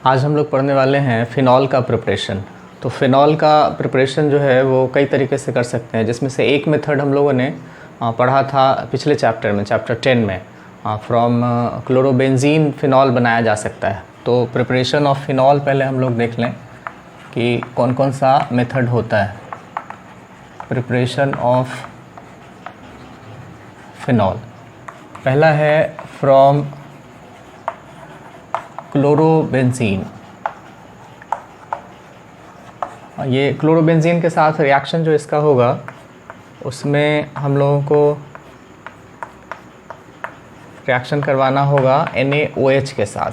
आज हम लोग पढ़ने वाले हैं फ़िनॉल का प्रिपरेशन। तो फ़िनॉल का प्रिपरेशन जो है वो कई तरीके से कर सकते हैं, जिसमें से एक मेथड हम लोगों ने पढ़ा था पिछले चैप्टर में, चैप्टर 10 में। फ्रॉम क्लोरोबेंजीन फ़िनॉल बनाया जा सकता है। तो प्रिपरेशन ऑफ फ़िनॉल पहले हम लोग देख लें कि कौन कौन सा मेथड होता है। प्रिपरेशन ऑफ फ़िनॉल, पहला है फ्रॉम क्लोरोबेंजीन। ये क्लोरोबेंजीन के साथ रिएक्शन जो इसका होगा उसमें हम लोगों को रिएक्शन करवाना होगा NaOH के साथ,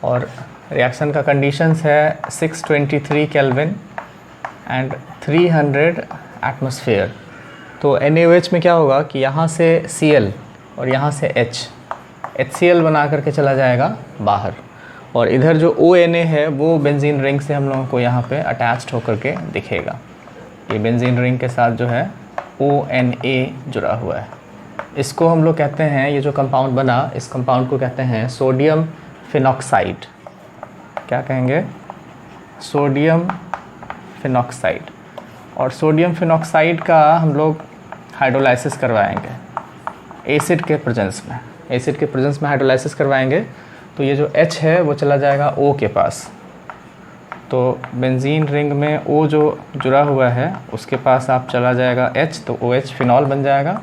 और रिएक्शन का कंडीशंस है 623 केल्विन एंड 300 एटमॉस्फेयर। तो NaOH में क्या होगा कि यहाँ से Cl और यहाँ से HCl बना करके चला जाएगा बाहर, और इधर जो ONa है वो बेंजीन रिंग से हम लोगों को यहाँ पे अटैच्ड होकर के दिखेगा। ये बेंजीन रिंग के साथ जो है ONa जुड़ा हुआ है। इसको हम लोग कहते हैं, ये जो कंपाउंड बना, इस कंपाउंड को कहते हैं सोडियम फिनॉक्साइड। क्या कहेंगे? Sodium phenoxide. और सोडियम फिनॉक्साइड का हम लोग हाइड्रोलाइसिस करवाएंगे एसिड के प्रेजेंस में। एसिड के प्रेजेंस में हाइड्रोलाइसिस करवाएंगे तो ये जो H है वो चला जाएगा O के पास। तो बेंजीन रिंग में O जो जुड़ा हुआ है उसके पास आप चला जाएगा H, तो OH फिनॉल बन जाएगा,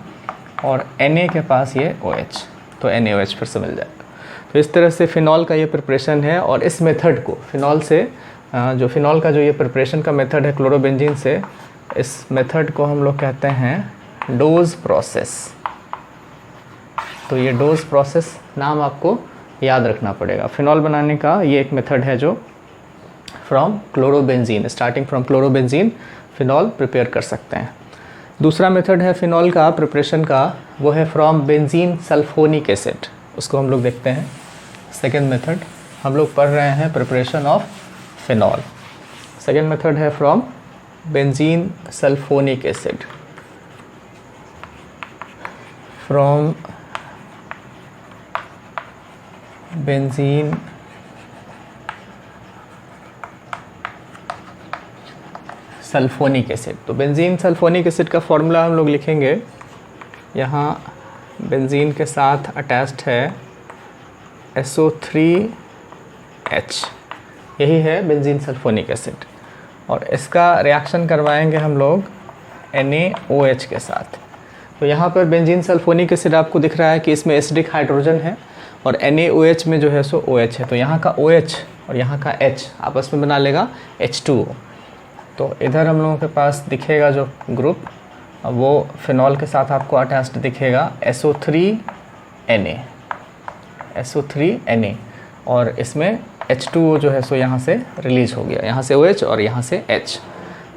और Na के पास ये OH, तो NaOH फिर से मिल जाएगा। तो इस तरह से फ़िनॉल का ये प्रिपरेशन है। और इस मेथड को फ़िनॉल से जो फ़िनॉल का जो ये प्रिपरेशन का मेथड है क्लोरोबेंजीन से, इस मेथड को हम लोग कहते हैं डोज प्रोसेस। तो ये डोज प्रोसेस नाम आपको याद रखना पड़ेगा। फ़िनॉल बनाने का ये एक मेथड है जो from chlorobenzene, starting from chlorobenzene phenol prepare कर सकते हैं। दूसरा मेथड है फ़िनॉल का प्रिपरेशन का, वो है फ्रॉम बेंजीन सल्फोनिक एसिड। उसको हम लोग देखते हैं। सेकेंड मेथड हम लोग पढ़ रहे हैं preparation of phenol. Second method है from benzene sulphonic acid. From benzene sulphonic acid. तो बेंजीन सल्फोनिक एसिड का फॉर्मूला हम लोग लिखेंगे। यहाँ बेंजीन के साथ अटैच्ड है SO3H, यही है बेंजीन सल्फोनिक एसिड। और इसका रिएक्शन करवाएंगे हम लोग NaOH के साथ। तो यहाँ पर बेंजीन सल्फोनिक एसिड आपको दिख रहा है कि इसमें एसिडिक हाइड्रोजन है, और NaOH में जो है सो OH है। तो यहाँ का OH और यहाँ का H आपस में बना लेगा H2O। तो इधर हम लोगों के पास दिखेगा जो ग्रुप, वो फ़िनॉल के साथ आपको अटैच्ड दिखेगा SO3Na, और इसमें H2O जो है सो यहाँ से रिलीज़ हो गया, यहाँ से OH और यहाँ से H।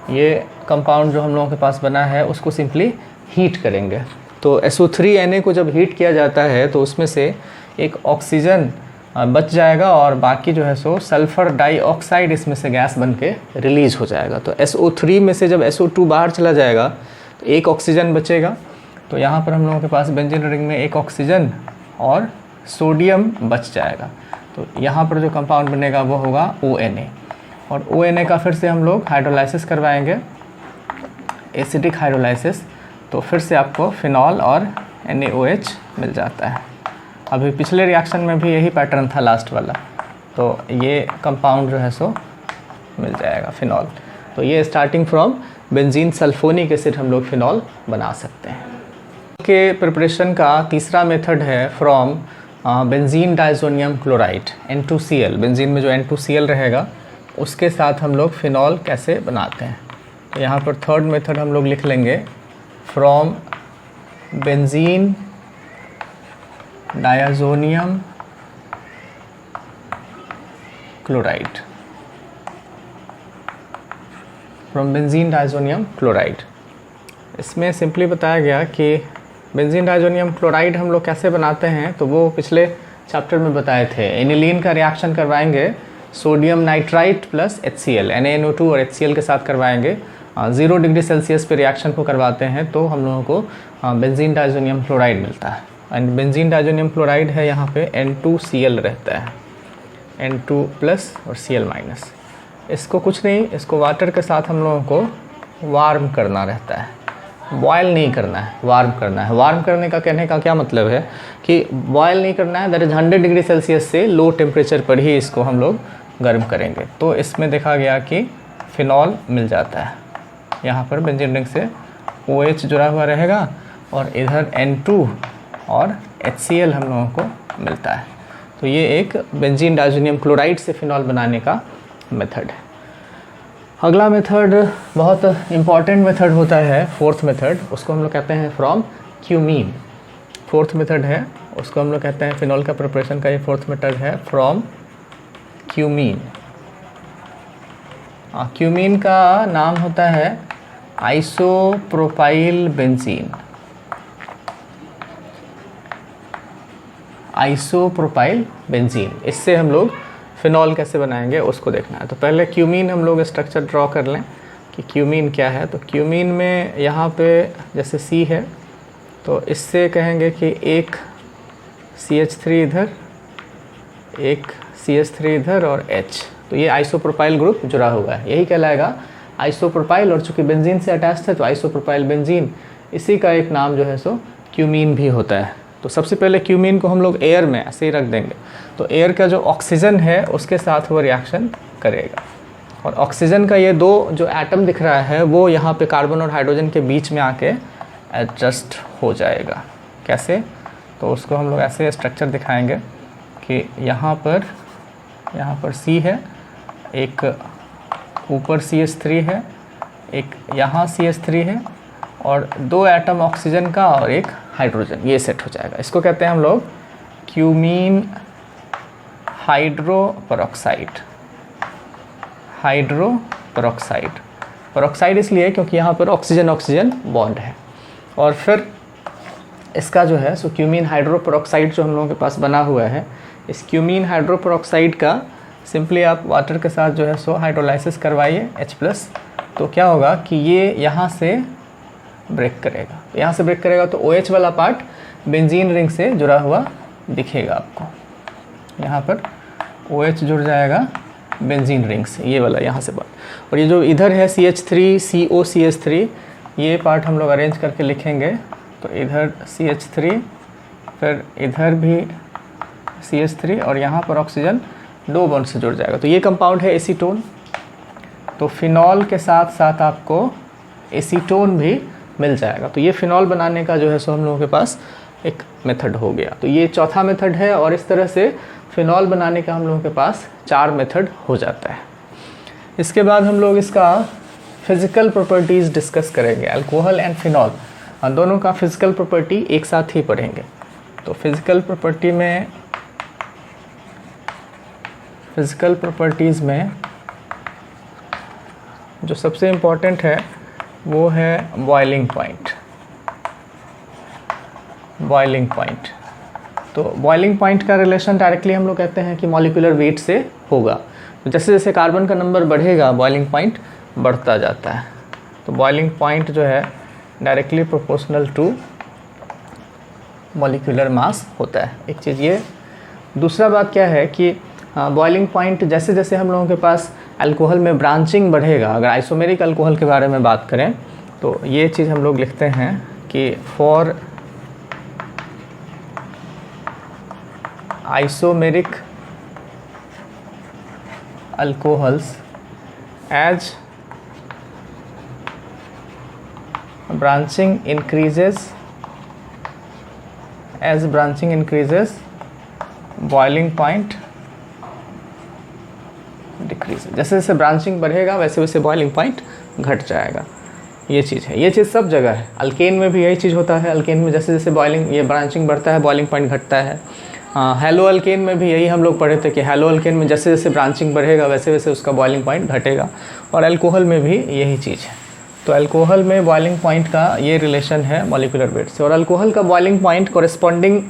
ये कंपाउंड जो हम लोगों के पास बना है उसको सिंपली हीट करेंगे। तो SO3Na को जब हीट किया जाता है तो उसमें से एक ऑक्सीजन बच जाएगा, और बाकी जो है सो सल्फ़र डाइऑक्साइड इसमें से गैस बन के रिलीज़ हो जाएगा। तो SO3 में से जब SO2 बाहर चला जाएगा तो एक ऑक्सीजन बचेगा। तो यहाँ पर हम लोगों के पास बेंजीन रिंग में एक ऑक्सीजन और सोडियम बच जाएगा। तो यहाँ पर जो कंपाउंड बनेगा वो होगा ONa, और ONa का फिर से हम लोग हाइड्रोलाइसिस करवाएंगे, एसिडिक हाइड्रोलाइसिस। तो फिर से आपको फ़िनॉल और NaOH मिल जाता है। अभी पिछले रिएक्शन में भी यही पैटर्न था लास्ट वाला, तो ये कंपाउंड जो है सो मिल जाएगा फ़िनॉल। तो ये starting from benzene sulphonic acid हम लोग फ़िनॉल बना सकते हैं। के प्रिपरेशन का तीसरा मेथड है from benzene diazonium chloride N2Cl। Benzene में जो N2Cl रहेगा उसके साथ हम लोग फ़िनॉल कैसे बनाते हैं। तो यहाँ पर थर्ड मेथड हम लोग लिख लेंगे from benzene diazonium chloride. From benzene diazonium chloride, इसमें सिंपली बताया गया कि बेंजीन डाइज़ोनियम क्लोराइड हम लोग कैसे बनाते हैं, तो वो पिछले चैप्टर में बताए थे। एनिलीन का रिएक्शन करवाएंगे sodium nitrite plus HCl, NaNO2 और HCl के साथ करवाएंगे। 0 डिग्री सेल्सियस पे रिएक्शन को करवाते हैं तो हम लोगों को बेंजीन डाइज़ोनियम क्लोराइड मिलता है। एंड बेंजीन डाइज़ोनियम क्लोराइड है यहाँ पे N2Cl रहता है। N2 प्लस और Cl माइनस। इसको कुछ नहीं, इसको वाटर के साथ हम लोगों को वार्म करना रहता है, बॉयल नहीं करना है, वार्म करना है। वार्म करने का कहने का क्या मतलब है कि बॉयल नहीं करना है, दैट इज़ 100 डिग्री सेल्सियस से लो टेम्परेचर पर ही इसको हम लोग गर्म करेंगे। तो इसमें देखा गया कि फिनॉल मिल जाता है। यहाँ पर बेंजीन रिंग से OH जुड़ा हुआ रहेगा और इधर N2 और HCl हम लोगों को मिलता है। तो ये एक बेंजीन डाइज़ोनियम क्लोराइड से फिनॉल बनाने का मेथड है। अगला मेथड बहुत इम्पॉर्टेंट मेथड होता है, फोर्थ मेथड, उसको हम लोग कहते हैं फ्रॉम क्यूमीन। फोर्थ मेथड है, उसको हम लोग कहते हैं फिनॉल का प्रिपरेशन का ये फोर्थ मेथड है फ्रॉम क्यूमीन। क्यूमीन का नाम होता है आइसोप्रोपाइल बेंजीन। आइसोप्रोपाइल बेंजीन, इससे हम लोग फिनॉल कैसे बनाएंगे उसको देखना है। तो पहले क्यूमीन हम लोग स्ट्रक्चर ड्रॉ कर लें कि क्यूमीन क्या है। तो क्यूमीन में यहाँ पे जैसे C है, तो इससे कहेंगे कि एक CH3 इधर, एक CH3 इधर और H, तो ये आइसोप्रोपाइल ग्रुप जुड़ा हुआ है, यही कहलाएगा आइसोप्रोपाइल। और चूँकि बेंजीन से अटैच्ड है तो आइसोप्रोपाइल बेंजीन, इसी का एक नाम जो है सो क्यूमीन भी होता है। तो सबसे पहले क्यूमीन को हम लोग एयर में ऐसे ही रख देंगे, तो एयर का जो ऑक्सीजन है उसके साथ वो रिएक्शन करेगा। और ऑक्सीजन का ये दो जो एटम दिख रहा है वो यहाँ पे कार्बन और हाइड्रोजन के बीच में आके एडजस्ट हो जाएगा। कैसे? तो उसको हम लोग ऐसे स्ट्रक्चर दिखाएंगे कि यहाँ पर C है, एक ऊपर CH3 है, एक यहाँ CH3 है और दो एटम ऑक्सीजन का और एक हाइड्रोजन, ये सेट हो जाएगा। इसको कहते हैं हम लोग क्यूमीन हाइड्रोपेरोक्साइड। हाइड्रोपेरोक्साइड, पेरोक्साइड इसलिए क्योंकि यहाँ पर ऑक्सीजन ऑक्सीजन बॉन्ड है। और फिर इसका जो है सो क्यूमीन हाइड्रोपेरोक्साइड जो हम लोगों के पास बना हुआ है, इस क्यूमीन हाइड्रोपेरोक्साइड का सिंपली आप वाटर के साथ जो है सो हाइड्रोलाइसिस करवाइए H+, तो क्या होगा कि ये यहाँ से ब्रेक करेगा। यहाँ से ब्रेक करेगा तो OH वाला पार्ट बेंजीन रिंग से जुड़ा हुआ दिखेगा आपको। यहाँ पर OH जुड़ जाएगा बेंजीन रिंग से, ये वाला यहाँ से पार्ट। और ये जो इधर है CH3 COCH3, ये पार्ट हम लोग अरेंज करके लिखेंगे। तो इधर CH3, फिर इधर भी CH3 और यहाँ पर ऑक्सीजन दो बॉन्ड से जुड़ जाएगा। तो ये कंपाउंड है एसीटोन। तो फिनॉल के साथ साथ आपको एसीटोन भी मिल जाएगा। तो ये फिनॉल बनाने का जो है सो हम लोगों के पास एक मेथड हो गया। तो ये चौथा मेथड है और इस तरह से फिनॉल बनाने का हम लोगों के पास 4 मेथड हो जाता है। इसके बाद हम लोग इसका फिज़िकल प्रॉपर्टीज़ डिस्कस करेंगे। अल्कोहल एंड फिनॉल दोनों का फिज़िकल प्रॉपर्टी एक साथ ही पढ़ेंगे। तो फिज़िकल प्रॉपर्टीज़ में जो सबसे इम्पॉर्टेंट है वो है बॉइलिंग पॉइंट। बॉइलिंग पॉइंट, तो बॉइलिंग पॉइंट का रिलेशन डायरेक्टली हम लोग कहते हैं कि मॉलिक्यूलर वेट से होगा। तो जैसे जैसे कार्बन का नंबर बढ़ेगा बॉइलिंग पॉइंट बढ़ता जाता है। तो बॉइलिंग पॉइंट जो है directly proportional to molecular mass होता है, एक चीज़ ये। दूसरा बात क्या है कि बॉइलिंग पॉइंट जैसे जैसे हम लोगों के पास अल्कोहल में ब्रांचिंग बढ़ेगा, अगर आइसोमेरिक अल्कोहल के बारे में बात करें तो ये चीज़ हम लोग लिखते हैं कि for isomeric alcohols as branching increases boiling point decrease. जैसे जैसे ब्रांचिंग बढ़ेगा वैसे वैसे बॉइलिंग पॉइंट घट जाएगा। ये चीज़ है, ये चीज़ सब जगह है। अल्केन में भी यही चीज़ होता है। अल्केन में जैसे जैसे ये ब्रांचिंग बढ़ता है बॉइलिंग पॉइंट घटता है। हेलो अल्केन में भी यही हम लोग पढ़े थे कि हेलो अल्केन में जैसे जैसे ब्रांचिंग बढ़ेगा वैसे वैसे उसका बॉइलिंग पॉइंट घटेगा। और अल्कोहल में भी यही चीज़ है। तो अल्कोहल में बॉइलिंग पॉइंट का ये रिलेशन है मॉलिक्यूलर वेट से। और अल्कोहल का बॉइलिंग पॉइंट कॉरेस्पॉन्डिंग,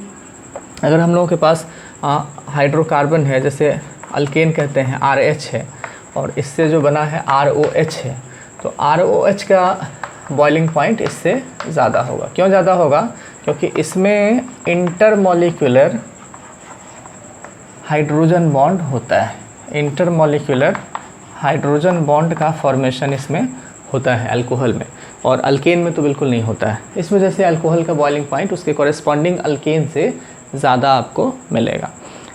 अगर हम लोगों के पास हाइड्रोकार्बन है, जैसे अल्केन कहते हैं RH है और इससे जो बना है ROH है, तो ROH का बॉइलिंग पॉइंट इससे ज़्यादा होगा। क्यों ज़्यादा होगा? क्योंकि इसमें इंटरमॉलिक्यूलर हाइड्रोजन बॉन्ड होता है, इंटरमॉलिक्यूलर हाइड्रोजन बॉन्ड का फॉर्मेशन इसमें होता है अल्कोहल में, और अल्केन में तो बिल्कुल नहीं होता है। इस वजह से अल्कोहल का बॉइलिंग पॉइंट उसके कॉरेस्पॉन्डिंग अल्केन से ज़्यादा आपको मिलेगा।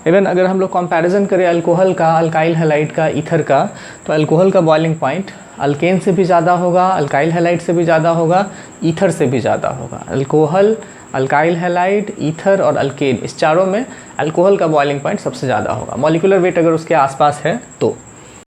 इवन अगर हम लोग कंपैरिजन करें अल्कोहल का, अल्काइल हैलाइड का, ईथर का, तो अल्कोहल का बॉइलिंग पॉइंट अल्केन से भी ज़्यादा होगा, अल्काइल हैलाइड से भी ज़्यादा होगा, ईथर से भी ज़्यादा होगा। अल्कोहल, अल्काइल हैलाइड, ईथर और अल्केन, इस चारों में अल्कोहल का बॉइलिंग पॉइंट सबसे ज़्यादा होगा, मॉलिक्यूलर वेट अगर उसके आसपास है तो।